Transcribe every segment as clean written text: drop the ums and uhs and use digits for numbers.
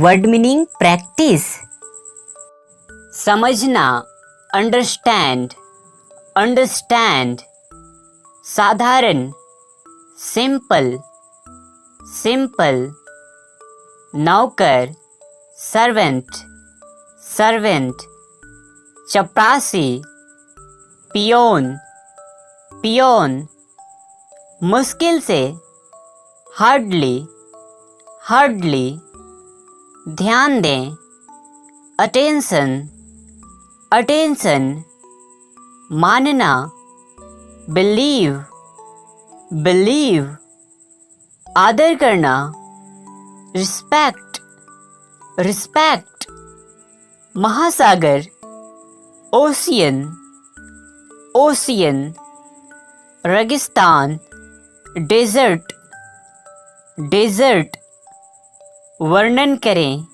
Word meaning practice. समझना understand, understand. साधारण simple, simple. नौकर सर्वेंट, सर्वेंट। चपरासी पियोन, पियोन। मुश्किल से हार्डली, हार्डली। ध्यान दें अटेंशन, अटेंशन। मानना बिलीव, बिलीव। आदर करना रिस्पेक्ट, रिस्पेक्ट। महासागर ओशियन, ओशियन। रेगिस्तान डेजर्ट, डेजर्ट। वर्णन करें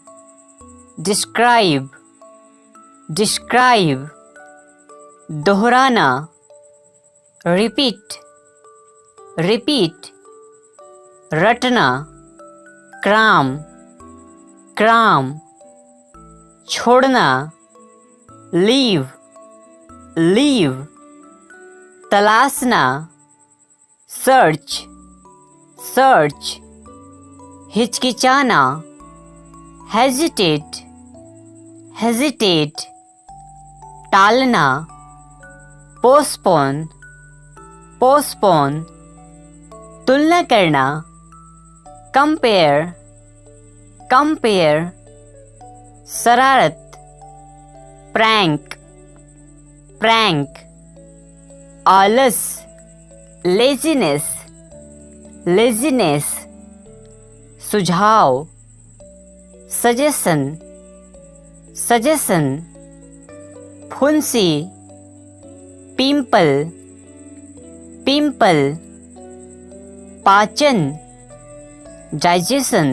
डिस्क्राइब, डिस्क्राइब। दोहराना रिपीट, रिपीट। रटना क्राम, क्राम। छोड़ना लीव, लीव। तलाशना सर्च, सर्च। हिचकिचाना हेजिटेट, हेजिटेट। टालना पोस्टपोन, पोस्टपोन। तुलना करना कंपेयर, कंपेयर। शरारत प्रैंक, प्रैंक। आलस लेजीनेस, लेजीनेस। सुझाव सजेशन, सजेशन। फुंसी पिंपल, पिंपल। पाचन डाइजेशन,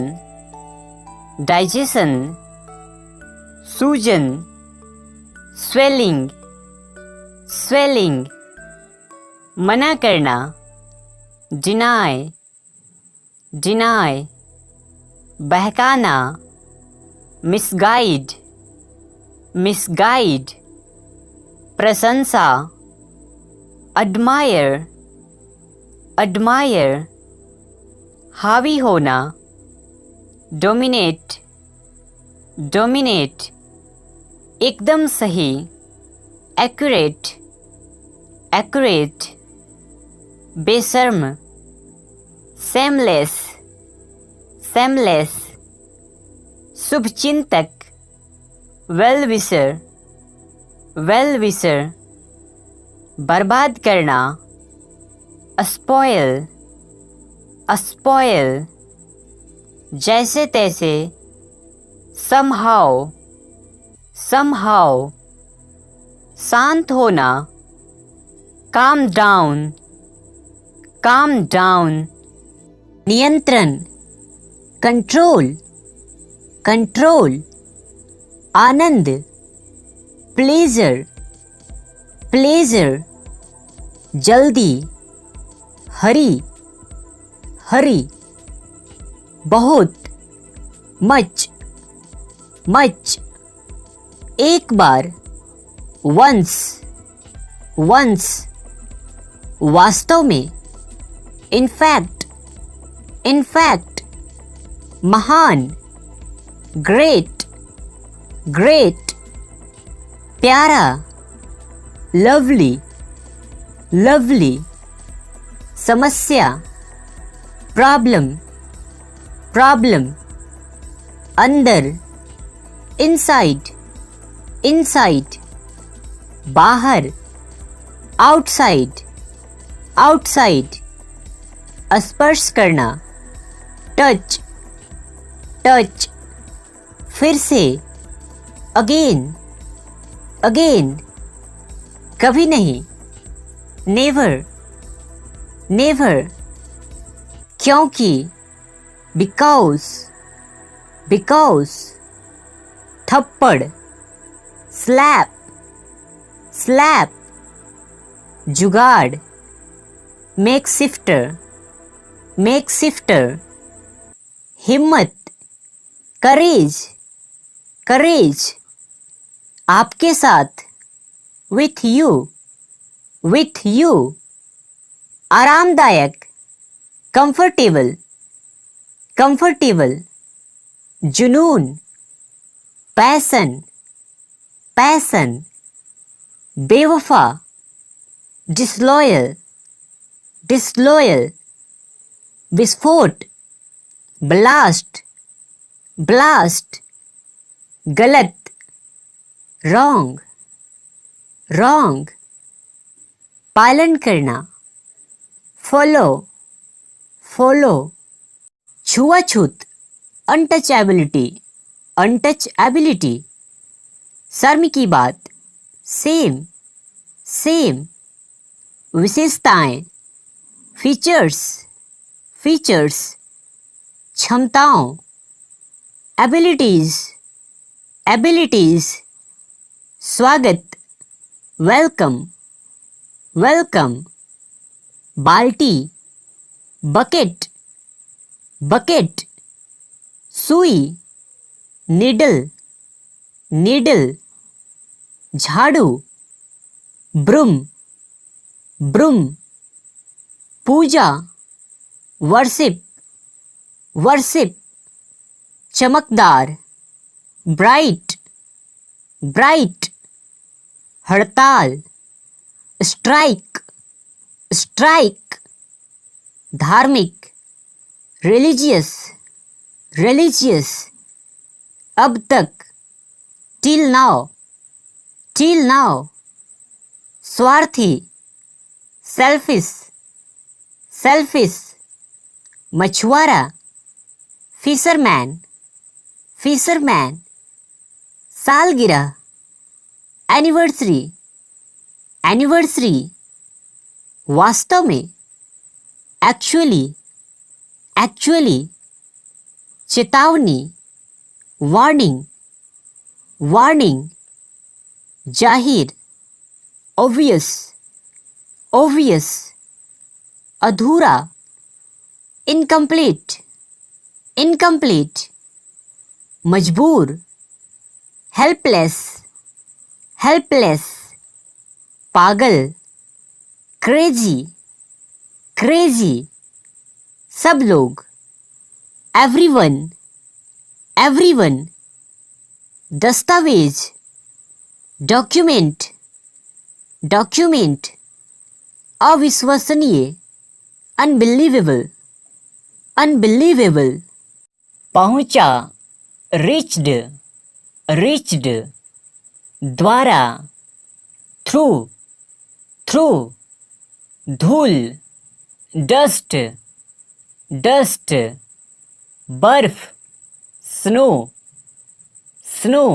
डाइजेशन। सूजन स्वेलिंग, स्वेलिंग। मना करना डिनाई, डिनाई। बहकाना मिसगाइड, मिसगाइड। प्रशंसा एडमायर, एडमायर। हावी होना डोमिनेट, डोमिनेट। एकदम सही एक्यूरेट, एक्यूरेट। बेशर्म सेमलेस, सेमलेस। शुभचिंतक वेल विशर, वेल विशर। बर्बाद करना अस्पॉयल, अस्पॉयल। जैसे तैसे समहाउ, समहाउ। शांत होना काम डाउन, काम डाउन। नियंत्रण कंट्रोल, कंट्रोल। आनंद प्लेजर, प्लेजर। जल्दी हरी, हरी। बहुत मच, मच। एक बार वंस, वंस। वास्तव में इनफैक्ट, इनफैक्ट। महान ग्रेट, ग्रेट। प्यारा लवली, लवली। समस्या प्रॉब्लम, प्रॉब्लम। अंदर इनसाइड, इनसाइड। बाहर आउटसाइड, आउटसाइड। स्पर्श करना टच, टच। फिर से अगेन, अगेन। कभी नहीं नेवर, नेवर। क्योंकि बिकॉज, बिकॉज। थप्पड़ स्लैप, स्लैप। जुगाड़ मेक शिफ्टर, मेक शिफ्टर। हिम्मत करेज करेज, आपके साथ, विथ यू, आरामदायक, कंफर्टेबल कंफर्टेबल, जुनून, पैसन पैसन, बेवफा, डिसलॉयल डिसलॉयल, विस्फोट, ब्लास्ट ब्लास्ट, गलत, रॉन्ग रॉन्ग, पालन करना, फॉलो फॉलो, छुआछूत, अनटचेबिलिटी अनटचेबिलिटी, शर्म की बात, सेम सेम, विशेषताएं, फीचर्स फीचर्स, क्षमताओं, एबिलिटीज एबिलिटीज, स्वागत, वेलकम वेलकम, बाल्टी, बकेट बकेट, सुई, निडल निडल, झाड़ू, ब्रूम ब्रूम, पूजा, वर्शिप वर्शिप, चमकदार, ब्राइट ब्राइट, हड़ताल, स्ट्राइक स्ट्राइक, धार्मिक, रिलीजियस रिलीजियस, अब तक, टिल नाउ, स्वार्थी, सेल्फिश सेल्फिश, मछुआरा, फिशरमैन फिशरमैन, सालगिरह, एनिवर्सरी एनिवर्सरी, वास्तव में, एक्चुअली एक्चुअली, चेतावनी, वार्निंग वार्निंग, जाहिर, ऑब्वियस ऑब्वियस, अधूरा, इनकम्प्लीट इनकम्प्लीट, मजबूर, हेल्पलेस हेल्पलेस, पागल, क्रेजी क्रेजी, सब लोग, एवरीवन एवरीवन, दस्तावेज, डॉक्यूमेंट डॉक्यूमेंट, अविश्वसनीय, अनबिलीवेबल अनबिलीवेबल, पहुंचा, रिच्ड रिच्ड, द्वारा, थ्रू थ्रू, धूल, डस्ट डस्ट, बर्फ, स्नो स्नो,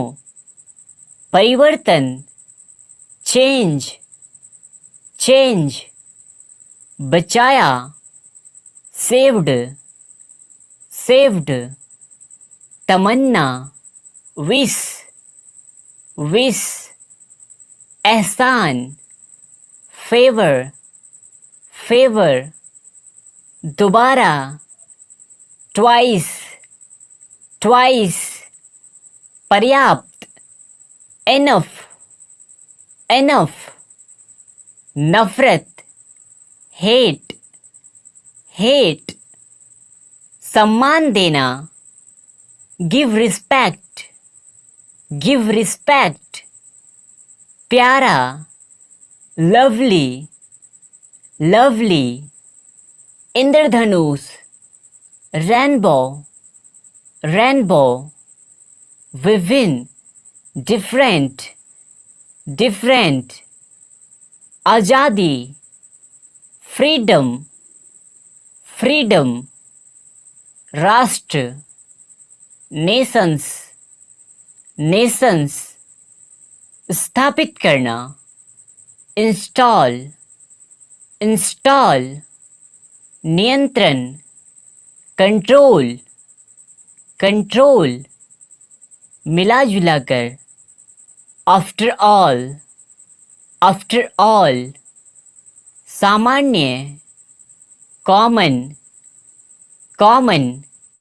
परिवर्तन, चेंज चेंज, बचाया, सेव्ड सेव्ड, तमन्ना, विश विश, एहसान, फेवर फेवर, दोबारा, ट्वाइस ट्वाइस, पर्याप्त, एनफ एनफ, नफरत, हेट हेट, सम्मान देना, गिव रिस्पेक्ट प्यारा, लवली लवली, इंद्रधनुष, रेनबो रेनबो, विभिन्न, डिफरेंट डिफरेंट, आज़ादी, फ्रीडम फ्रीडम, राष्ट्र, नेशंस नेशंस, स्थापित करना, इंस्टॉल इंस्टॉल, नियंत्रण, कंट्रोल कंट्रोल, मिला जुला कर, आफ्टर ऑल, सामान्य, कॉमन